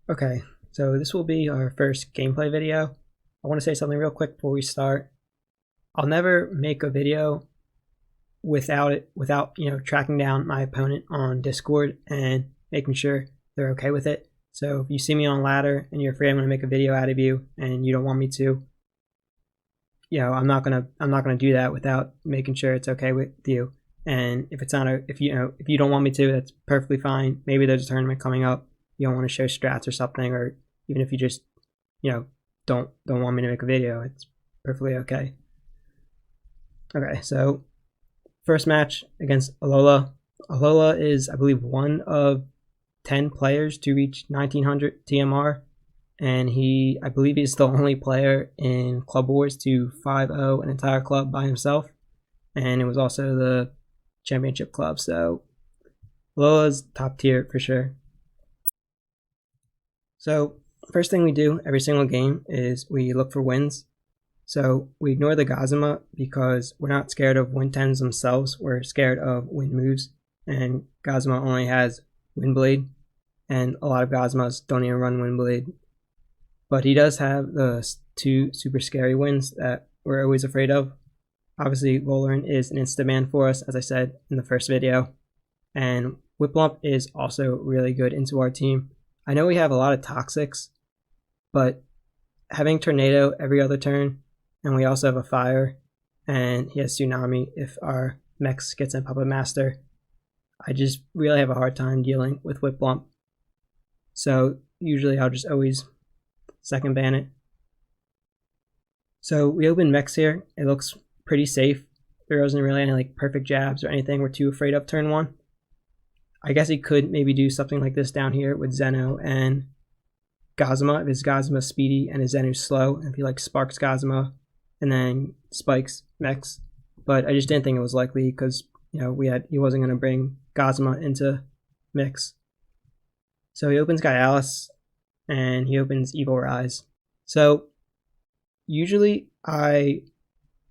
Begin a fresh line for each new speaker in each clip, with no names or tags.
Okay, so this will be our first gameplay video. I want to say something real quick before we start. I'll never make a video without tracking down my opponent on Discord and making sure they're okay with it. So if you see me on ladder and you're afraid I'm gonna make a video out of you and you don't want me to, I'm not gonna do that without making sure it's okay with you. And if it's not if you don't want me to, that's perfectly fine. Maybe there's a tournament coming up, you don't want to show strats or something, or even if you just don't want me to make a video, it's perfectly okay. Okay, so first match against Alola. Alola is, I believe, one of 10 players to reach 1900 TMR, and I believe he's the only player in Club Wars to 5-0 an entire club by himself, and it was also the championship club, so Alola's top tier for sure. So first thing we do every single game is we look for wins. So we ignore the Gazuma because we're not scared of wind Tems themselves, we're scared of wind moves, and Gazuma only has Windblade, and a lot of Gazumas don't even run Windblade. But he does have the two super scary winds that we're always afraid of. Obviously, Volorn is an insta-ban for us, as I said in the first video, and Whiplump is also really good into our team. I know we have a lot of Toxics, but having Tornado every other turn, and we also have a Fire, and he has Tsunami if our Mex gets in Puppet Master, I just really have a hard time dealing with Whiplump. So usually I'll just always second ban it. So we open Mex here. It looks pretty safe. There wasn't really any perfect jabs or anything we're too afraid of turn one. I guess he could maybe do something like this down here with Zeno and Gazuma if his Gazuma's speedy and his Zenu's slow, if he sparks Gazuma and then spikes Mex. But I just didn't think it was likely because he wasn't going to bring Gazuma into mix. So he opens Gaialis and he opens Evil Rise. So usually I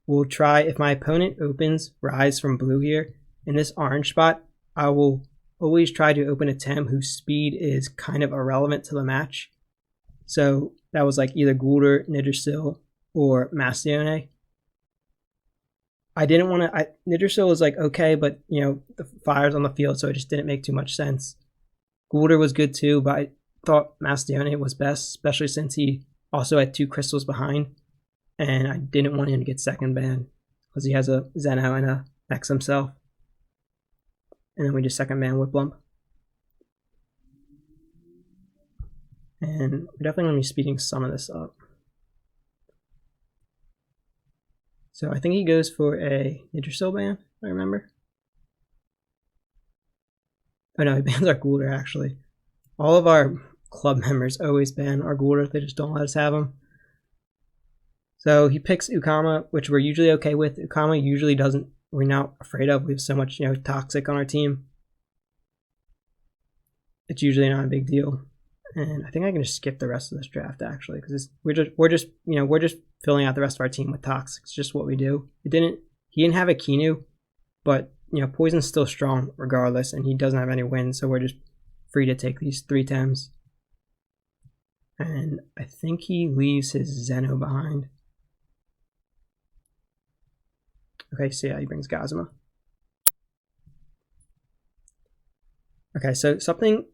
will try, if my opponent opens Rise from blue here, in this orange spot, I will always try to open a Tem whose speed is kind of irrelevant to the match. So that was either Gulder, Nidosil, or Mastione. I didn't want to. Nidosil was okay, but the fire's on the field, so it just didn't make too much sense. Gulder was good too, but I thought Mastione was best, especially since he also had 2 crystals behind, and I didn't want him to get second ban because he has a Zeno and a Mex himself. And then we just second ban Whiplump. And we're definitely going to be speeding some of this up. So I think he goes for a Nidosil ban, if I remember. Oh no, he bans our Gulder actually. All of our club members always ban our Gulder, they just don't let us have him. So he picks Ukama, which we're usually okay with. Ukama usually we're not afraid of. We have so much Toxic on our team. It's usually not a big deal. And I think I can just skip the rest of this draft actually, because we're just filling out the rest of our team with Toxics. It's just what we do. He didn't have a Kinu, but Poison's still strong regardless, and he doesn't have any wins, so we're just free to take these 3 Tems. And I think he leaves his Zeno behind. Okay, so yeah, he brings Gazuma. Okay, so something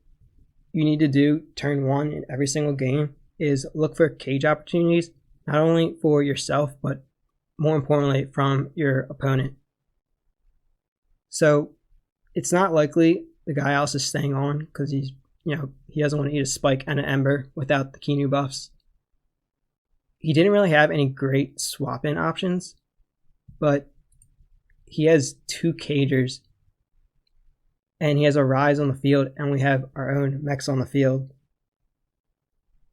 you need to do turn 1 in every single game is look for cage opportunities, not only for yourself, but more importantly from your opponent. So it's not likely the guy else is staying on because he doesn't want to eat a Spike and an Ember without the Kinu buffs. He didn't really have any great swap-in options, but he has 2 Cagers, and he has a Rise on the field, and we have our own Mex on the field.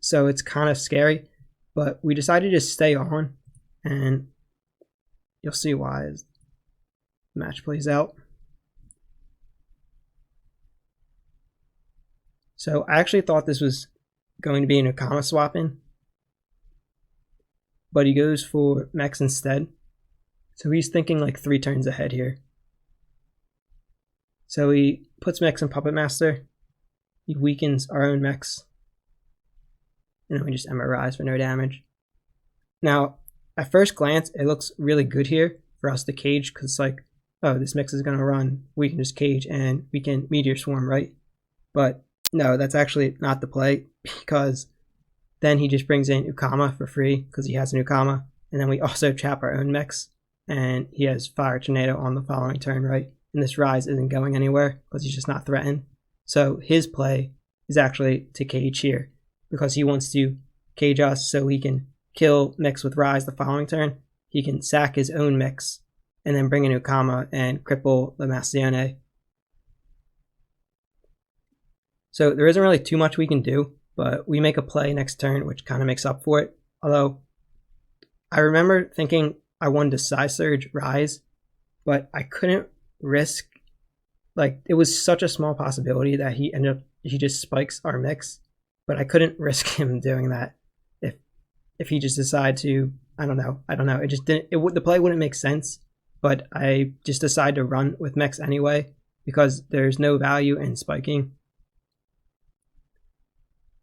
So it's kind of scary, but we decided to stay on, and you'll see why as the match plays out. So I actually thought this was going to be an Ukama swap-in, but he goes for Mex instead. So he's thinking 3 turns ahead here. So he puts Mex in Puppet Master. He weakens our own Mex. and then we just Ember Rise for no damage. Now, at first glance, it looks really good here for us to cage, because it's like, oh, this mix is going to run, we can just cage and we can Meteor Swarm, right? But no, that's actually not the play, because then he just brings in Ukama for free, because he has an Ukama, and then we also trap our own mix, and he has Fire Tornado on the following turn, right? And this Rise isn't going anywhere, because he's just not threatened. So his play is actually to cage here, because he wants to cage us so he can kill mix with Rise the following turn. He can sack his own mix and then bring in Ukama and cripple the Mastione. So there isn't really too much we can do, but we make a play next turn which kind of makes up for it. Although I remember thinking I wanted to Psy Surge Rise, but I couldn't risk, like, it was such a small possibility that he just spikes our mix, but I couldn't risk him doing that if he just decided to, I don't know. It just didn't, the play wouldn't make sense, but I just decided to run with mix anyway, because there's no value in spiking.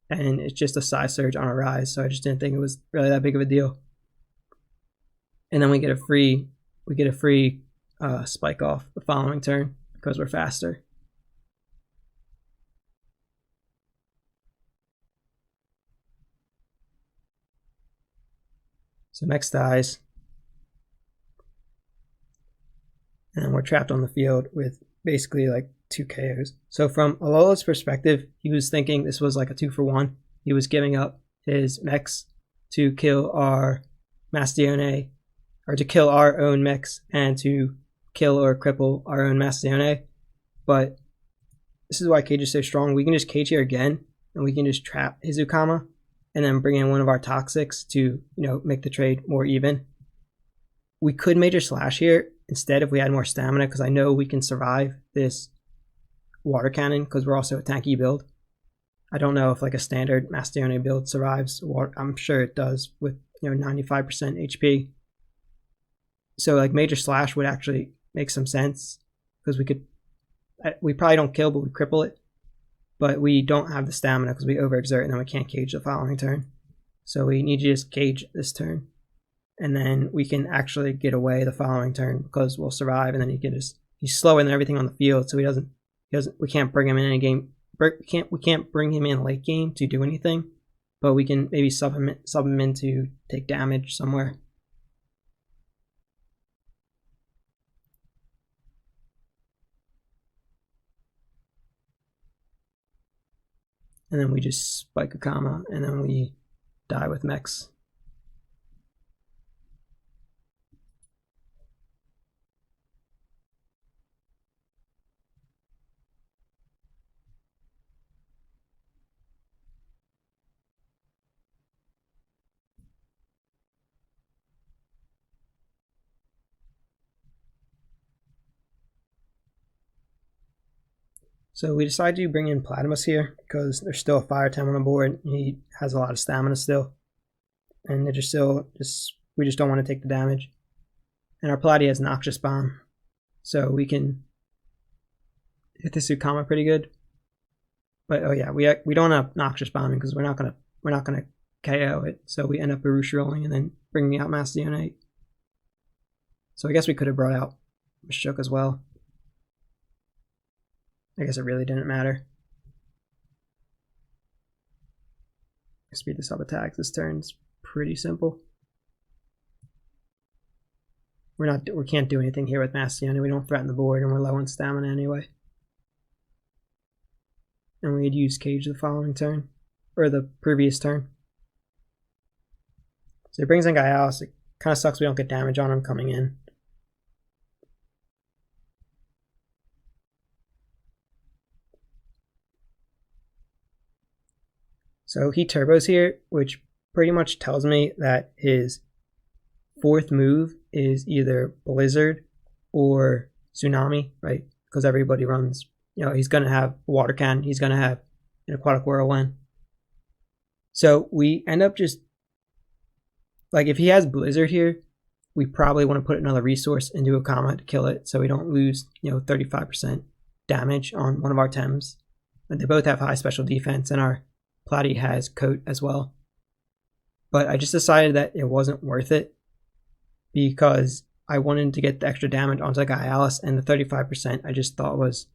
And it's just a Psy Surge on a Rise, so I just didn't think it was really that big of a deal. And then we get a free spike off the following turn, because we're faster. So Mex dies, and then we're trapped on the field with basically like 2 KOs. So from Alola's perspective, he was thinking this was like a 2-for-1. He was giving up his Mex to kill our Mastione, or to kill our own Mex and to kill or cripple our own Mastione. But this is why Cage is so strong. We can just Cage here again, and we can just trap his Ukama, and then bring in one of our Toxics to, make the trade more even. We could Major Slash here instead if we had more stamina, because I know we can survive this Water Cannon, because we're also a tanky build. I don't know if like a standard Mastione build survives water. I'm sure it does with 95% HP. So like Major Slash would actually make some sense, because we probably don't kill, but we cripple it. But we don't have the stamina because we overexert, and then we can't cage the following turn. So we need to just cage this turn, and then we can actually get away the following turn, because we'll survive, and then he's slower than everything on the field, so we can't bring him in any game. We can't bring him in late game to do anything, but we can maybe sub him in to take damage somewhere. And then we just spike Ukama, and then we die with Mex. So we decided to bring in Platimus here, because there's still a Fire Tem on the board. He has a lot of stamina still, and we just don't want to take the damage. And our Plati has Noxious Bomb, so we can hit this Ukama pretty good. But oh yeah, we don't have Noxious Bombing, because we're not gonna KO it. So we end up Baruch rolling and then bringing out Mastione. So I guess we could have brought out Shook as well. I guess it really didn't matter. Speed this up attacks. This turn's pretty simple. We can't do anything here with Mastione. We don't threaten the board, and we're low on stamina anyway. And we'd use Cage the following turn, or the previous turn. So he brings in Gaialis. It kind of sucks we don't get damage on him coming in. So he turbos here, which pretty much tells me that his 4th move is either Blizzard or Tsunami, right? Because everybody runs, he's going to have Water Cannon, he's going to have an Aquatic Whirlwind. So we end up just, like, if he has Blizzard here, we probably want to put another resource into Ukama to kill it, so we don't lose, 35% damage on one of our Tems. And they both have high special defense, and our Plati has Coat as well. but I just decided that it wasn't worth it because I wanted to get the extra damage onto Guy Alice, and the 35% I just thought it was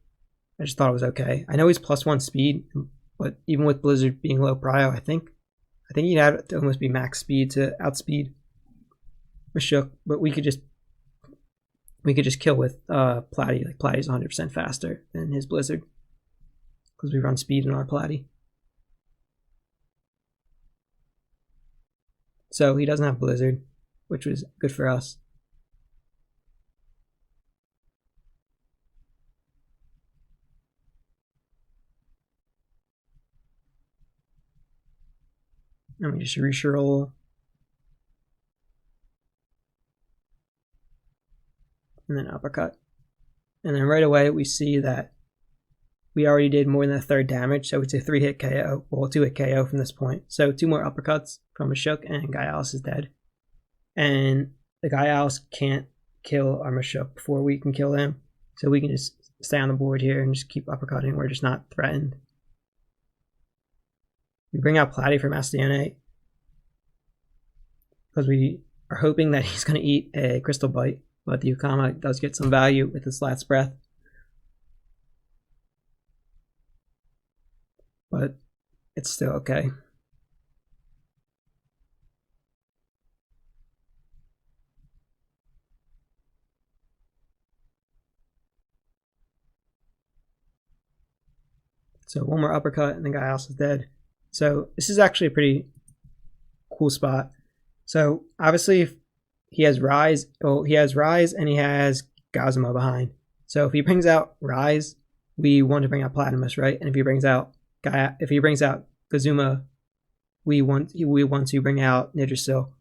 okay. I know he's +1 speed, but even with Blizzard being low prio, I think you'd have to almost be max speed to outspeed Machoke, but we could just kill with Platy. Like Platy's 100% faster than his Blizzard because we run speed in our Platy. So he doesn't have Blizzard, which was good for us. Let me just reroll. And then uppercut. And then right away we see that we already did more than a third damage, so it's a 3-hit KO, well, 2-hit KO from this point. So 2 more uppercuts from Machoke, and Guy Alice is dead. And the Guy Alice can't kill our Machoke before we can kill him, so we can just stay on the board here and just keep uppercutting. We're just not threatened. We bring out Platy from Astione because we are hoping that he's going to eat a Crystal Bite, but the Ukama does get some value with his last breath. But it's still okay. So 1 more uppercut and the Guy Alice is dead. So this is actually a pretty cool spot. So obviously he has Rise. Oh, he has Rise and he has Gazuma behind. So if he brings out Rise, we want to bring out Platimus, right? And if he brings out Gazuma, we want to bring out Nidrasil.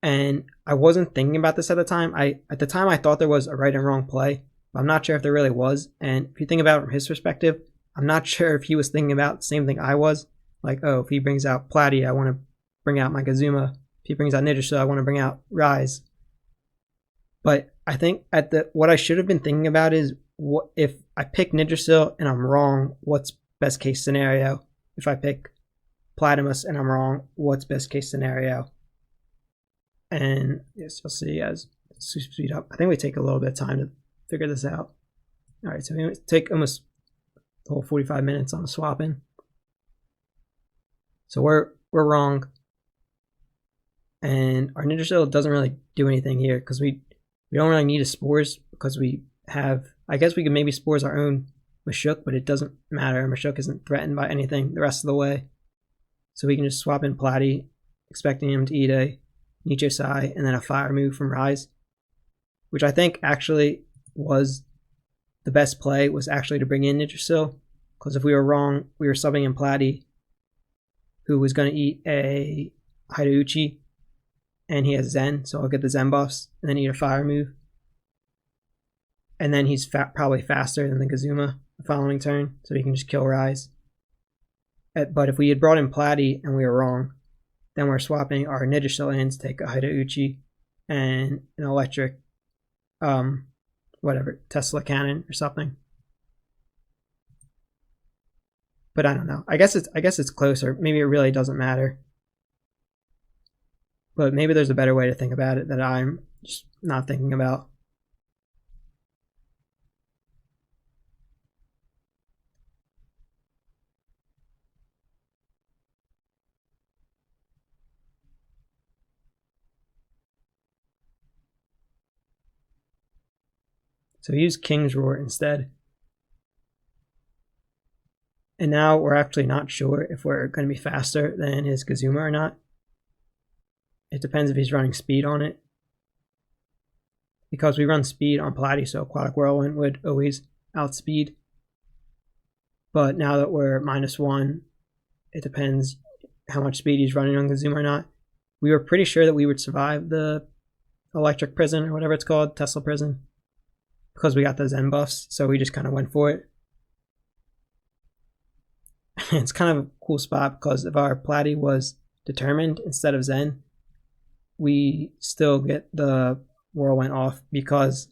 And I wasn't thinking about this at the time. At the time I thought there was a right and wrong play, but I'm not sure if there really was. And if you think about it from his perspective, I'm not sure if he was thinking about the same thing I was. Like, oh, if he brings out Platy, I want to bring out my Gazuma. If he brings out Nidrasil, I want to bring out Rise. But I think what I should have been thinking about is, what if I pick Nidrasil and I'm wrong, what's best case scenario? If I pick Platimus and I'm wrong, what's best case scenario? And yes, you'll see as speed up. I think we take a little bit of time to figure this out. All right, so we take almost the whole 45 minutes on the swapping. So we're wrong. And our Nidrasil doesn't really do anything here because we don't really need a Spores because we have, I guess we could maybe Spores our own Machoke, but it doesn't matter. Machoke isn't threatened by anything the rest of the way. So we can just swap in Platy, expecting him to eat a Nichosai and then a fire move from Rise, which I think actually was the best play, was actually to bring in Nidrasil, because if we were wrong, we were subbing in Platy, who was going to eat a Hideuchi, and he has Zen, so I'll get the Zen buffs, and then eat a fire move. And then he's probably faster than the Gazuma the following turn, so he can just kill Rise. But if we had brought in Platy and we were wrong, then we're swapping our Nidrasil in to take a Hideuchi and an electric, whatever, Tesla cannon or something. But I don't know. I guess it's closer. Maybe it really doesn't matter. But maybe there's a better way to think about it that I'm just not thinking about. So use King's Roar instead. And now we're actually not sure if we're going to be faster than his Gazuma or not. It depends if he's running speed on it. Because we run speed on Platy, so Aquatic Whirlwind would always outspeed. But now that we're -1, it depends how much speed he's running on Gazuma or not. We were pretty sure that we would survive the electric prison or whatever it's called, Tesla prison, because we got the Zen buffs, so we just kind of went for it. It's kind of a cool spot because if our Platy was determined instead of Zen, we still get the Whirlwind off because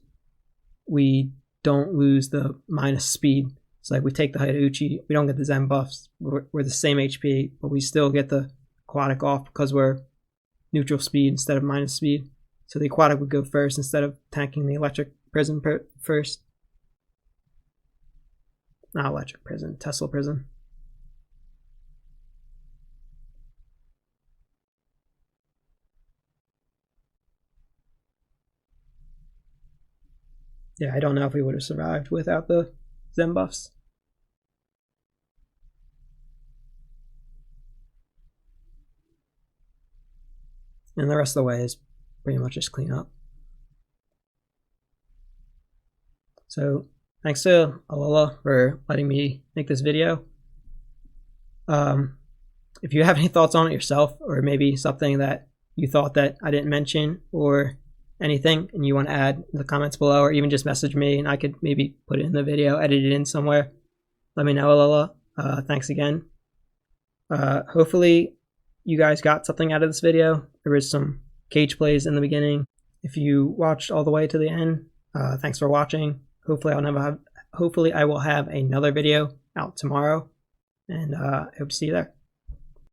we don't lose the minus speed. It's like we take the Hideuchi, we don't get the Zen buffs, we're the same HP, but we still get the aquatic off because we're neutral speed instead of minus speed. So the aquatic would go first instead of tanking the electric prison first. Not electric prison, Tesla prison. Yeah, I don't know if we would have survived without the Zen buffs. And the rest of the way is pretty much just clean up. So thanks to Alola for letting me make this video. If you have any thoughts on it yourself, or maybe something that you thought that I didn't mention or anything, and you want to add in the comments below, or even just message me and I could maybe put it in the video, edit it in somewhere, let me know, Alola. Thanks again. Hopefully you guys got something out of this video. There was some cage plays in the beginning. If you watched all the way to the end, thanks for watching. Hopefully I will have another video out tomorrow, and I hope to see you there.